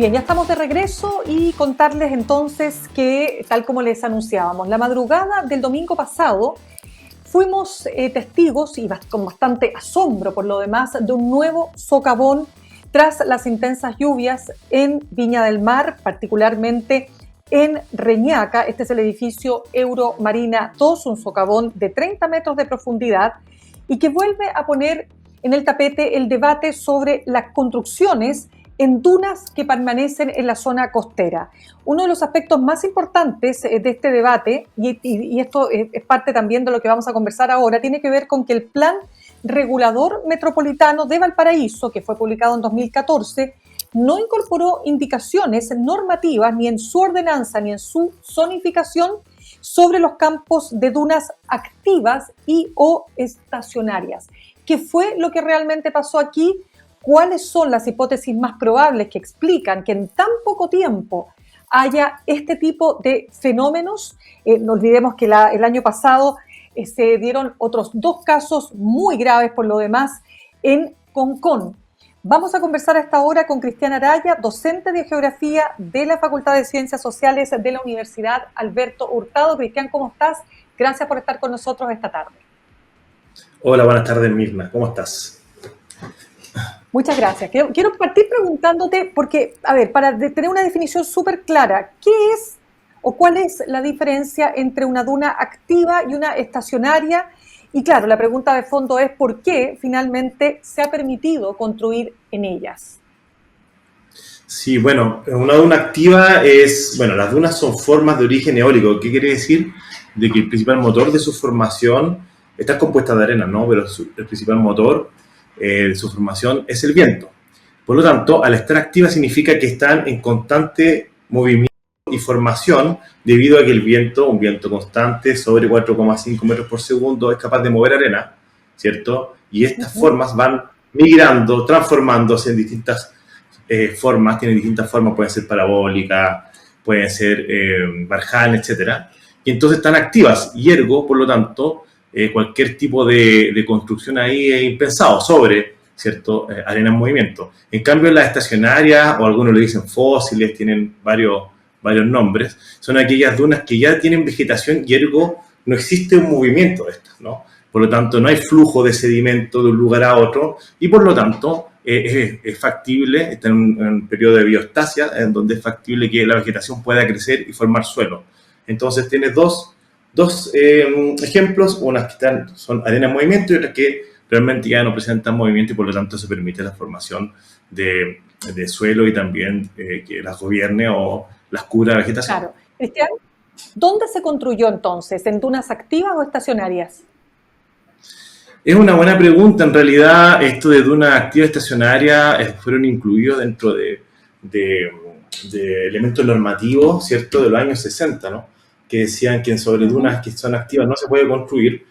Bien, ya estamos de regreso y contarles entonces que, tal como les anunciábamos, la madrugada del domingo pasado fuimos testigos, y con bastante asombro por lo demás, de un nuevo socavón tras las intensas lluvias en Viña del Mar, particularmente en Reñaca. Este es el edificio Euromarina 2, un socavón de 30 metros de profundidad y que vuelve a poner en el tapete el debate sobre las construcciones en dunas que permanecen en la zona costera. Uno de los aspectos más importantes de este debate, y esto es parte también de lo que vamos a conversar ahora, tiene que ver con que el Plan Regulador Metropolitano de Valparaíso, que fue publicado en 2014, no incorporó indicaciones normativas ni en su ordenanza ni en su zonificación sobre los campos de dunas activas y o estacionarias. ¿Qué fue lo que realmente pasó aquí? ¿Cuáles son las hipótesis más probables que explican que en tan poco tiempo haya este tipo de fenómenos? No olvidemos que el año pasado se dieron otros 2 casos muy graves por lo demás en Concón. Vamos a conversar a esta hora con Cristian Araya, docente de Geografía de la Facultad de Ciencias Sociales de la Universidad Alberto Hurtado. Cristian, ¿cómo estás? Gracias por estar con nosotros esta tarde. Hola, buenas tardes, Mirna. ¿Cómo estás? Muchas gracias. Quiero partir preguntándote, porque, a ver, para tener una definición súper clara, ¿qué es o cuál es la diferencia entre una duna activa y una estacionaria? Y claro, la pregunta de fondo es ¿por qué finalmente se ha permitido construir en ellas? Sí, bueno, una duna activa es, bueno, las dunas son formas de origen eólico. ¿Qué quiere decir? De que el principal motor de su formación está compuesta de arena, ¿no? Pero el principal motor de su formación es el viento. Por lo tanto, al estar activa significa que están en constante movimiento y formación debido a que el viento, un viento constante sobre 4,5 metros por segundo, es capaz de mover arena, ¿cierto? Y estas formas van migrando, transformándose en distintas formas, tienen distintas formas, pueden ser parabólicas, pueden ser Barján, etc. Y entonces están activas y ergo, por lo tanto, cualquier tipo de construcción ahí es impensado sobre, ¿cierto? Arena en movimiento. En cambio, las estacionarias, o algunos le dicen fósiles, tienen varios nombres, son aquellas dunas que ya tienen vegetación y ergo no existe un movimiento de estas, ¿no? Por lo tanto, no hay flujo de sedimento de un lugar a otro y por lo tanto es factible, está en un periodo de biostasia en donde es factible que la vegetación pueda crecer y formar suelo. Entonces tienes dos ejemplos, unas que son arena en movimiento y otras que realmente ya no presentan movimiento y por lo tanto se permite la formación de suelo y también que las gobierne o las cubra vegetación. Claro. Cristian, ¿dónde se construyó entonces? ¿En dunas activas o estacionarias? Es una buena pregunta. En realidad, esto de dunas activas estacionarias fueron incluidos dentro de elementos normativos, ¿cierto?, de los años 60, ¿no?, que decían que sobre dunas que son activas no se puede construir.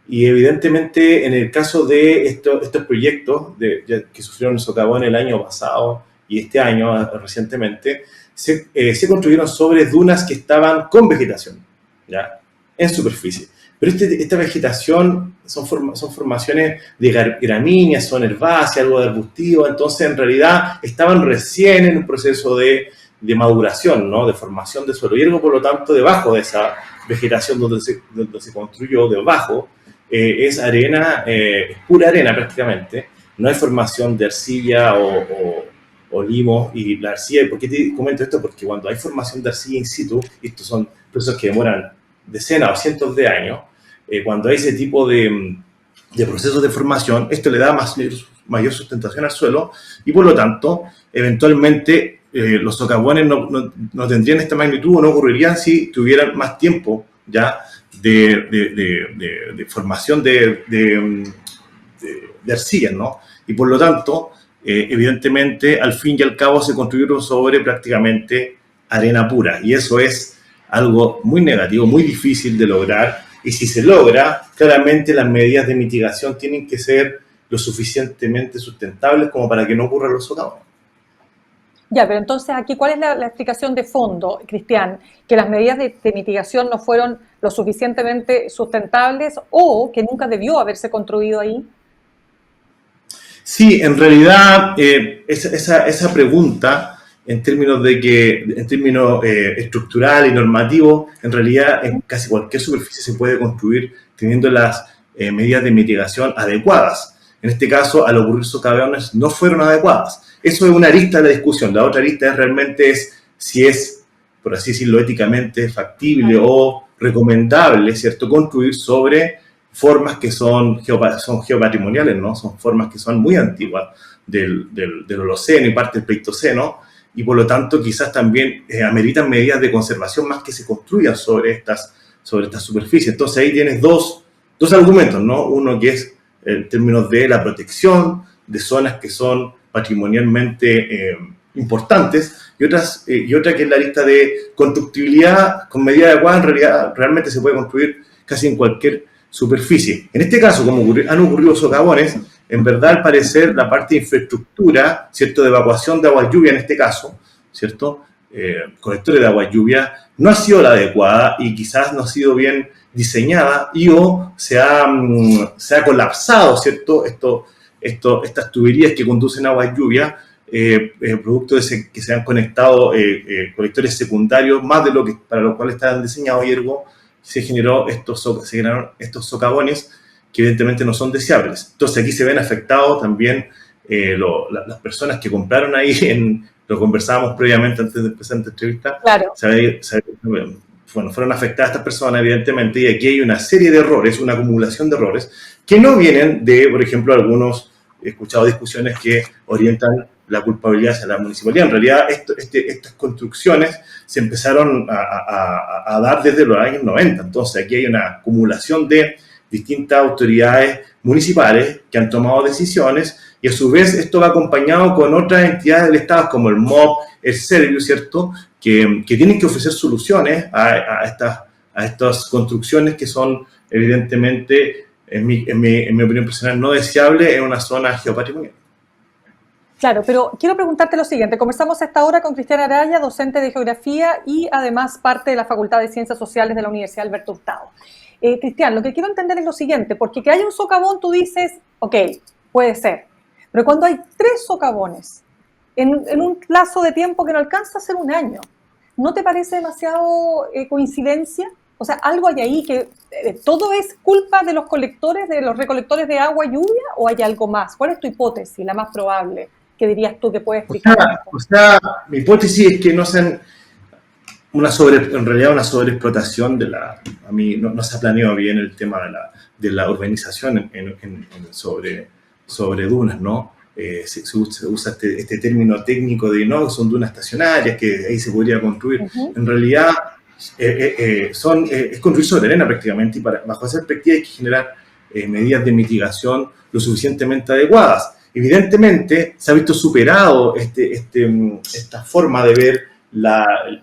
Y evidentemente, en el caso de estos proyectos que sufrieron el socavón el año pasado y este año recientemente, se construyeron sobre dunas que estaban con vegetación, ¿ya?, en superficie. Pero esta vegetación son formaciones de gramíneas, son herbáceas, algo de arbustivo, entonces en realidad estaban recién en un proceso de maduración, ¿no?, de formación de suelo. Y algo, por lo tanto, debajo de esa vegetación donde se construyó, debajo, es arena, es pura arena prácticamente. No hay formación de arcilla o limos. Y la arcilla, ¿por qué te comento esto? Porque cuando hay formación de arcilla in situ, y estos son procesos que demoran decenas o cientos de años, cuando hay ese tipo de procesos de formación, esto le da mayor sustentación al suelo y por lo tanto, eventualmente, los socavones no tendrían esta magnitud o no ocurrirían si tuvieran más tiempo ya de formación de arcillas, ¿no? Y por lo tanto, evidentemente, al fin y al cabo se construyeron sobre prácticamente arena pura y eso es algo muy negativo, muy difícil de lograr. Y si se logra, claramente las medidas de mitigación tienen que ser lo suficientemente sustentables como para que no ocurran los socavones. Ya, pero entonces aquí, ¿cuál es la explicación de fondo, Cristian? ¿Que las medidas de mitigación no fueron lo suficientemente sustentables o que nunca debió haberse construido ahí? Sí, en realidad esa pregunta en términos de que, en términos estructural y normativo, en realidad en casi cualquier superficie se puede construir teniendo las medidas de mitigación adecuadas. En este caso, al ocurrir socavones no fueron adecuadas. Eso es una arista de la discusión. La otra arista realmente es si es, por así decirlo, éticamente factible o recomendable, ¿cierto?, construir sobre formas que son geopatrimoniales, ¿no? Son formas que son muy antiguas del Holoceno y parte del Pleistoceno, y por lo tanto quizás también ameritan medidas de conservación más que se construyan sobre estas superficies. Entonces ahí tienes dos argumentos, ¿no? Uno que es en términos de la protección de zonas que son patrimonialmente importantes, y otra que es la lista de constructibilidad con medida adecuada. En realidad realmente se puede construir casi en cualquier superficie. En este caso, como han ocurrido socavones, en verdad, al parecer, la parte de infraestructura, ¿cierto?, de evacuación de agua lluvia en este caso, ¿cierto?, colectores de agua lluvia, no ha sido la adecuada y quizás no ha sido bien diseñada o se ha colapsado, ¿cierto?, estas tuberías que conducen agua lluvia, producto de que se han conectado colectores secundarios más de lo que para los cuales estaban diseñados, y ergo se generaron estos socavones que evidentemente no son deseables. Entonces aquí se ven afectados también las personas que compraron ahí, lo conversábamos previamente antes de empezar esta entrevista. Claro. Bueno, fueron afectadas estas personas, evidentemente, y aquí hay una serie de errores, una acumulación de errores, que no vienen de, por ejemplo, he escuchado discusiones que orientan la culpabilidad hacia la municipalidad. En realidad, estas construcciones se empezaron a dar desde los años 90. Entonces, aquí hay una acumulación de distintas autoridades municipales que han tomado decisiones, y a su vez esto va acompañado con otras entidades del Estado como el MOB, el Servio, ¿cierto?, que tienen que ofrecer soluciones a estas construcciones que son evidentemente, en mi opinión personal, no deseables en una zona geopatrimonial. Claro, pero quiero preguntarte lo siguiente. Conversamos a esta hora con Cristian Araya, docente de Geografía y además parte de la Facultad de Ciencias Sociales de la Universidad Alberto Hurtado. Cristian, lo que quiero entender es lo siguiente, porque que haya un socavón, tú dices, ok, puede ser, pero cuando hay 3 socavones en un plazo de tiempo que no alcanza a ser un año, ¿no te parece demasiado coincidencia? O sea, ¿algo hay ahí que todo es culpa de los colectores, de los recolectores de agua y lluvia, o hay algo más? ¿Cuál es tu hipótesis, la más probable, que dirías tú que puede explicar esto? Mi hipótesis es que no sean en realidad una sobreexplotación a mí no se ha planeado bien el tema de la urbanización sobre dunas, ¿no? Se usa este término técnico de no, son dunas estacionarias, que ahí se podría construir. En realidad es construir sobre arena prácticamente, y bajo esa perspectiva hay que generar medidas de mitigación lo suficientemente adecuadas. Evidentemente se ha visto superado esta forma de ver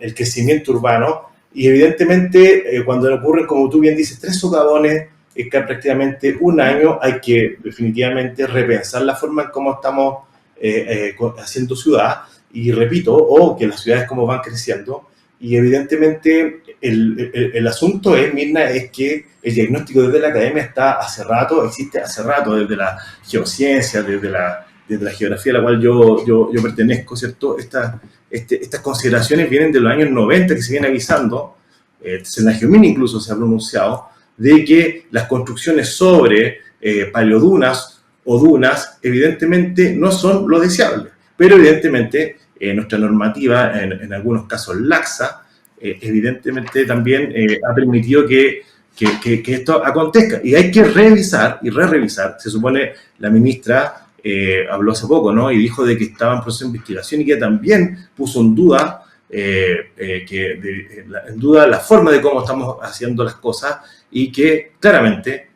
el crecimiento urbano, y evidentemente cuando ocurren, como tú bien dices, 3 socavones cada prácticamente un año, hay que definitivamente repensar la forma en cómo estamos haciendo ciudad, y repito, o que las ciudades como van creciendo. Y evidentemente el asunto es, Mirna, es que el diagnóstico desde la academia existe hace rato, desde la geociencia, desde la geografía a la cual yo pertenezco, ¿cierto? Estas consideraciones vienen de los años 90, que se viene avisando, en la Geomini incluso se ha pronunciado, de que las construcciones sobre paleodunas o dunas evidentemente no son lo deseable, pero evidentemente nuestra normativa, en algunos casos laxa, evidentemente también ha permitido que esto acontezca, y hay que revisar y re-revisar. Se supone, la ministra habló hace poco, ¿no?, y dijo de que estaba en proceso de investigación, y que también puso en duda la forma de cómo estamos haciendo las cosas, y que claramente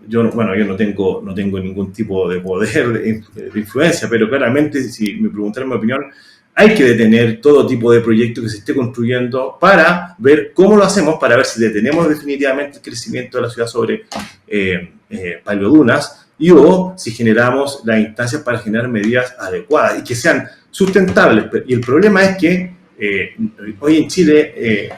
yo no tengo ningún tipo de poder de influencia, pero claramente, si me preguntaran mi opinión, hay que detener todo tipo de proyecto que se esté construyendo para ver cómo lo hacemos, para ver si detenemos definitivamente el crecimiento de la ciudad sobre paleodunas, o si generamos las instancias para generar medidas adecuadas y que sean sustentables. Y el problema es que hoy en Chile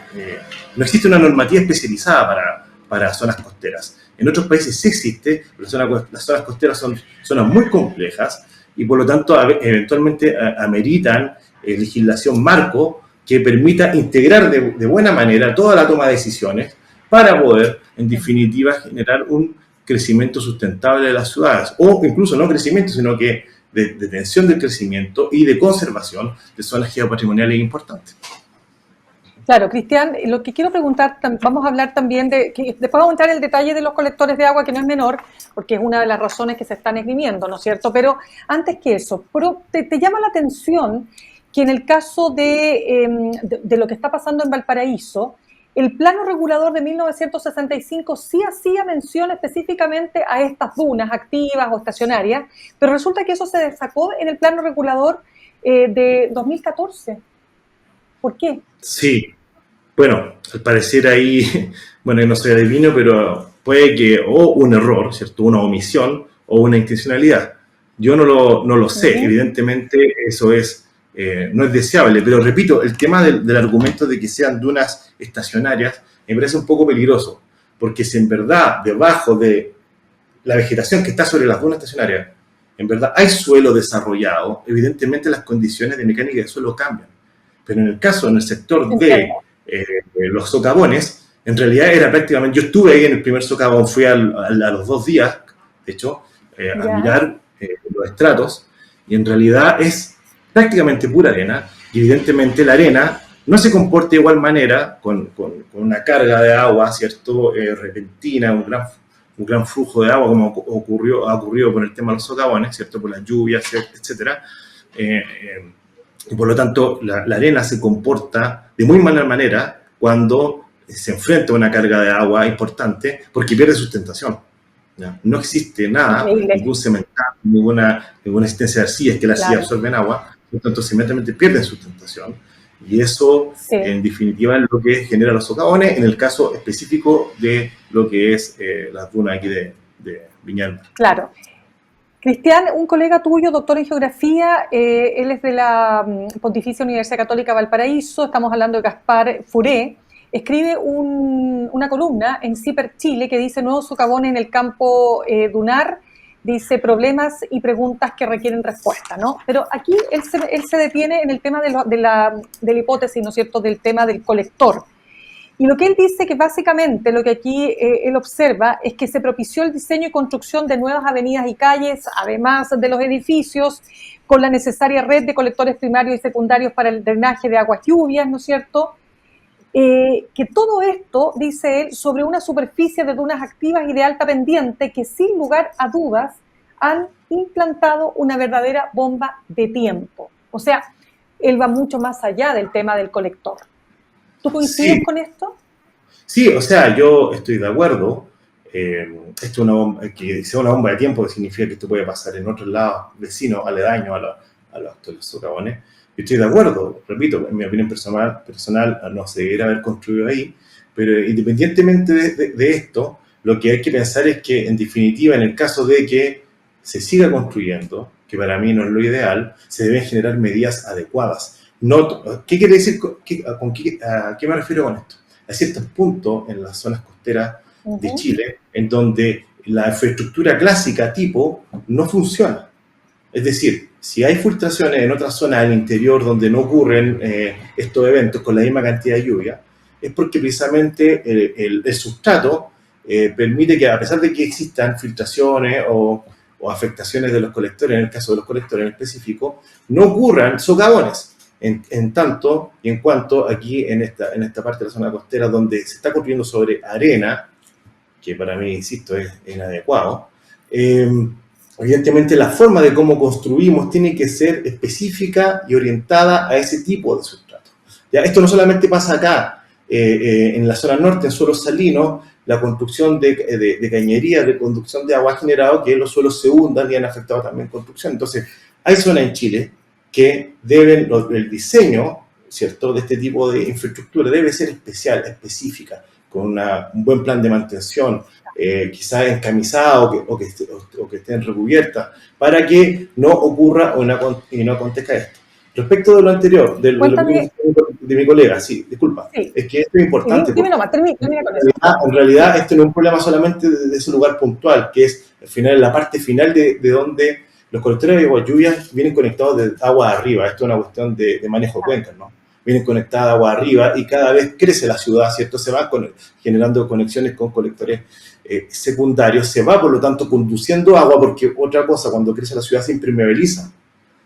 no existe una normativa especializada para zonas costeras. En otros países sí existe, pero las zonas costeras son zonas muy complejas, y por lo tanto eventualmente ameritan legislación marco que permita integrar de buena manera toda la toma de decisiones para poder, en definitiva, generar un crecimiento sustentable de las ciudades, o incluso no crecimiento, sino que de detención del crecimiento y de conservación de zonas geopatrimoniales importantes. Claro, Cristian, lo que quiero preguntar, vamos a hablar también después vamos a entrar en el detalle de los colectores de agua, que no es menor, porque es una de las razones que se están esgrimiendo, ¿no es cierto? Pero antes que eso, ¿te llama la atención que en el caso de lo que está pasando en Valparaíso, el plano regulador de 1965 sí hacía mención específicamente a estas dunas activas o estacionarias, pero resulta que eso se destacó en el plano regulador de 2014? ¿Por qué? Sí, bueno, al parecer ahí, bueno, no soy adivino, pero puede que o un error, ¿cierto? Una omisión o una intencionalidad. Yo no lo sé, evidentemente eso no es deseable, pero repito, el tema del argumento de que sean dunas estacionarias me parece un poco peligroso, porque si en verdad debajo de la vegetación que está sobre las dunas estacionarias, en verdad hay suelo desarrollado, evidentemente las condiciones de mecánica de suelo cambian. Pero en el caso, en el sector de los socavones, en realidad era prácticamente, yo estuve ahí en el primer socavón, fui a los 2 días, de hecho, a mirar los estratos, y en realidad es prácticamente pura arena, y evidentemente la arena no se comporta de igual manera con una carga de agua, ¿cierto?, repentina, un gran flujo de agua, como ha ocurrido con el tema de los socavones, ¿cierto?, por las lluvias, etcétera. Y por lo tanto, la arena se comporta de muy mala manera cuando se enfrenta a una carga de agua importante, porque pierde sustentación. ¿Ya? No existe nada, ningún cemental, ninguna existencia de arcillas que las arcillas absorben agua, por lo tanto, inmediatamente pierden sustentación. Y eso, en definitiva, es lo que genera los socavones, en el caso específico de lo que es las dunas aquí de Viña del Mar. Claro. Cristian, un colega tuyo, doctor en geografía, él es de la Pontificia Universidad Católica Valparaíso, estamos hablando de Gaspar Furé, escribe una columna en CIPER Chile que dice nuevos socavones en el campo dunar, dice problemas y preguntas que requieren respuesta, ¿no? Pero aquí él se detiene en el tema de la hipótesis, ¿no es cierto?, del tema del colector. Y lo que él dice que básicamente lo que aquí él observa es que se propició el diseño y construcción de nuevas avenidas y calles, además de los edificios, con la necesaria red de colectores primarios y secundarios para el drenaje de aguas lluvias, ¿no es cierto? Que todo esto, dice él, sobre una superficie de dunas activas y de alta pendiente que sin lugar a dudas han implantado una verdadera bomba de tiempo. O sea, él va mucho más allá del tema del colector. ¿Tú coincides con esto? Sí, o sea, yo estoy de acuerdo. Esto es una bomba, que sea una bomba de tiempo, que significa que esto puede pasar en otros lados vecinos, aledaños a los socavones. Yo estoy de acuerdo, repito, en mi opinión personal no se debería haber construido ahí, pero independientemente de esto, lo que hay que pensar es que, en definitiva, en el caso de que se siga construyendo, que para mí no es lo ideal, se deben generar medidas adecuadas. ¿Qué quiere decir? ¿A qué me refiero con esto? Hay ciertos puntos en las zonas costeras de Chile en donde la infraestructura clásica tipo no funciona. Es decir, si hay filtraciones en otras zonas del interior donde no ocurren estos eventos con la misma cantidad de lluvia, es porque precisamente el sustrato permite que, a pesar de que existan filtraciones o afectaciones de los colectores, en el caso de los colectores en específico, no ocurran socavones. En tanto y en cuanto aquí en esta parte de la zona costera donde se está construyendo sobre arena, que para mí, insisto, es inadecuado, evidentemente la forma de cómo construimos tiene que ser específica y orientada a ese tipo de sustrato. ¿Ya? Esto no solamente pasa acá, en la zona norte, en suelos salinos, la construcción de cañerías de conducción de agua ha generado que los suelos se hundan y han afectado también construcción. Entonces, hay zonas en Chile que el diseño, ¿cierto?, de este tipo de infraestructura debe ser especial, específica, con un buen plan de mantención, quizás encamisada o que estén recubiertas, para que no ocurra y no acontezca esto. Respecto de lo anterior, de mi colega, sí, disculpa, es que esto es importante. Termina con eso. En realidad, esto no es un problema solamente de ese lugar puntual, que es al final, la parte final de donde Los colectores de agua lluvia vienen conectados de agua arriba. Esto es una cuestión de manejo de cuencas, ¿no? Vienen conectadas agua arriba y cada vez crece la ciudad, ¿cierto? Se va generando conexiones con colectores secundarios, se va, por lo tanto, conduciendo agua, porque otra cosa, cuando crece la ciudad se impermeabiliza,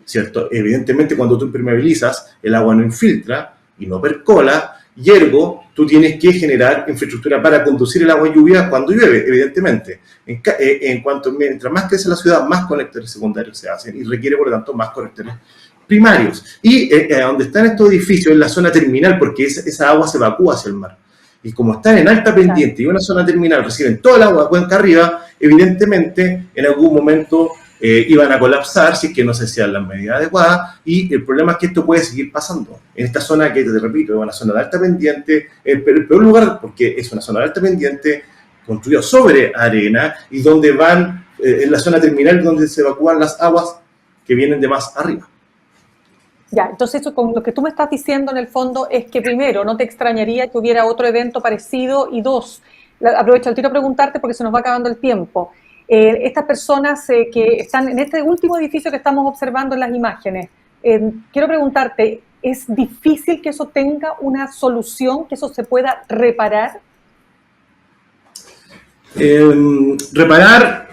¿cierto? Evidentemente, cuando tú impermeabilizas, el agua no infiltra y no percola, y ergo, tú tienes que generar infraestructura para conducir el agua de lluvia cuando llueve, evidentemente. Mientras más crece la ciudad, más conectores secundarios se hacen y requiere, por lo tanto, más conectores primarios. Y donde están estos edificios, en la zona terminal, porque esa agua se evacúa hacia el mar. Y como están en alta pendiente y una zona terminal reciben toda el agua de cuenca arriba, evidentemente, en algún momento iban a colapsar si es que no se hacían las medidas adecuadas, y el problema es que esto puede seguir pasando. En esta zona que, te repito, es una zona de alta pendiente, el peor lugar porque es una zona de alta pendiente, construida sobre arena, y donde van, en la zona terminal donde se evacúan las aguas que vienen de más arriba. Ya, entonces eso, con lo que tú me estás diciendo en el fondo es que primero, no te extrañaría que hubiera otro evento parecido, y dos, aprovecho el tiro a preguntarte porque se nos va acabando el tiempo. Estas personas que están en este último edificio que estamos observando en las imágenes, quiero preguntarte, ¿es difícil que eso tenga una solución, que eso se pueda reparar? Mira,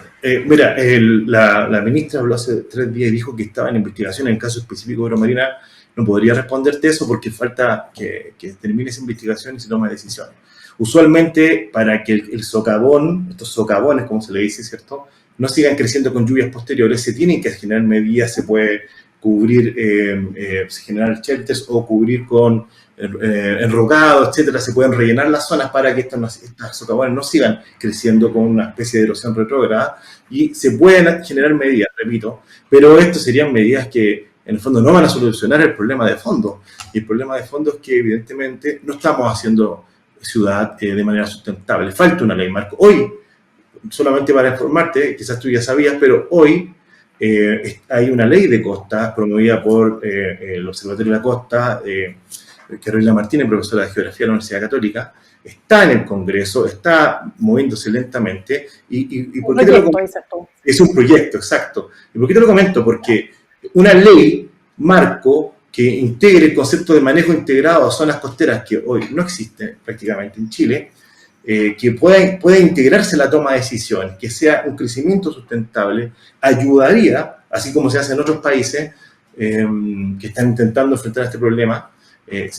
la ministra habló hace 3 días y dijo que estaba en investigación en el caso específico de Aeromarina. No podría responderte eso porque falta que termine esa investigación y se tome decisiones. Usualmente, para que el socavón, estos socavones, como se le dice, ¿cierto?, no sigan creciendo con lluvias posteriores, se tienen que generar medidas, se puede cubrir, generar shelters o cubrir con enrocado, etcétera. Se pueden rellenar las zonas para que estas socavones no sigan creciendo con una especie de erosión retrógrada, y se pueden generar medidas, repito, pero estas serían medidas que en el fondo no van a solucionar el problema de fondo. Y el problema de fondo es que evidentemente no estamos haciendo ciudad de manera sustentable. Falta una ley marco. Hoy, solamente para informarte, quizás tú ya sabías, pero hoy hay una ley de costas promovida por el Observatorio de la Costa, Carolina Martínez, profesora de Geografía de la Universidad Católica. Está en el Congreso, está moviéndose lentamente. ¿Y por qué te lo comento? Es un proyecto, exacto. ¿Y por qué te lo comento? Porque una ley marco que integre el concepto de manejo integrado a zonas costeras, que hoy no existe prácticamente en Chile, que pueda integrarse la toma de decisiones, que sea un crecimiento sustentable, ayudaría, así como se hace en otros países que están intentando enfrentar este problema,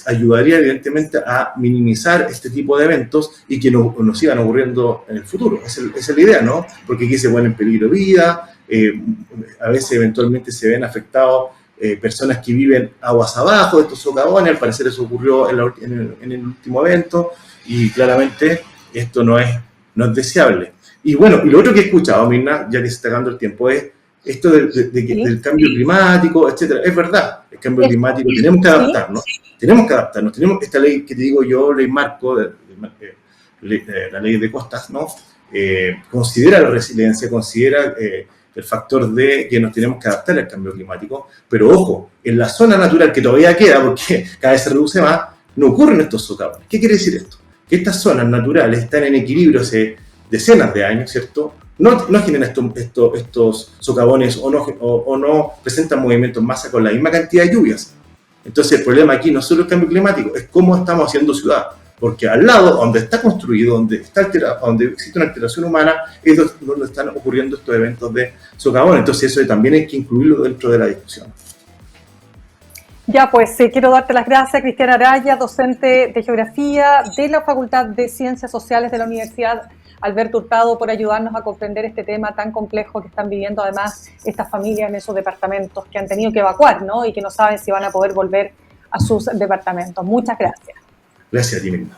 ayudaría evidentemente a minimizar este tipo de eventos y que no nos sigan ocurriendo en el futuro. Esa es la idea, ¿no? Porque aquí se pone en peligro vida, a veces eventualmente se ven afectados personas que viven aguas abajo de estos socavones. Al parecer eso ocurrió en el último evento, y claramente esto no es deseable. Y bueno, y lo otro que he escuchado, Mirna, ya que se está acabando el tiempo, es esto del cambio climático, etcétera. Es verdad, el cambio climático, tenemos que adaptarnos, tenemos esta ley que te digo yo, ley marco, la ley de costas, ¿no? Considera la resiliencia, considera el factor de que nos tenemos que adaptar al cambio climático, pero ojo, en la zona natural que todavía queda, porque cada vez se reduce más, no ocurren estos socavones. ¿Qué quiere decir esto? Que estas zonas naturales están en equilibrio hace decenas de años, ¿cierto? No generan estos socavones o no presentan movimientos en masa con la misma cantidad de lluvias. Entonces el problema aquí no es solo el cambio climático, es cómo estamos haciendo ciudad. Porque al lado, donde está construido, donde existe una alteración humana, es donde están ocurriendo estos eventos de socavón. Entonces eso también hay que incluirlo dentro de la discusión. Ya, pues quiero darte las gracias, Cristiana Araya, docente de Geografía de la Facultad de Ciencias Sociales de la Universidad Alberto Hurtado, por ayudarnos a comprender este tema tan complejo que están viviendo además estas familias en esos departamentos que han tenido que evacuar, ¿no? Y que no saben si van a poder volver a sus departamentos. Muchas gracias. Gracias a ti, Mirna.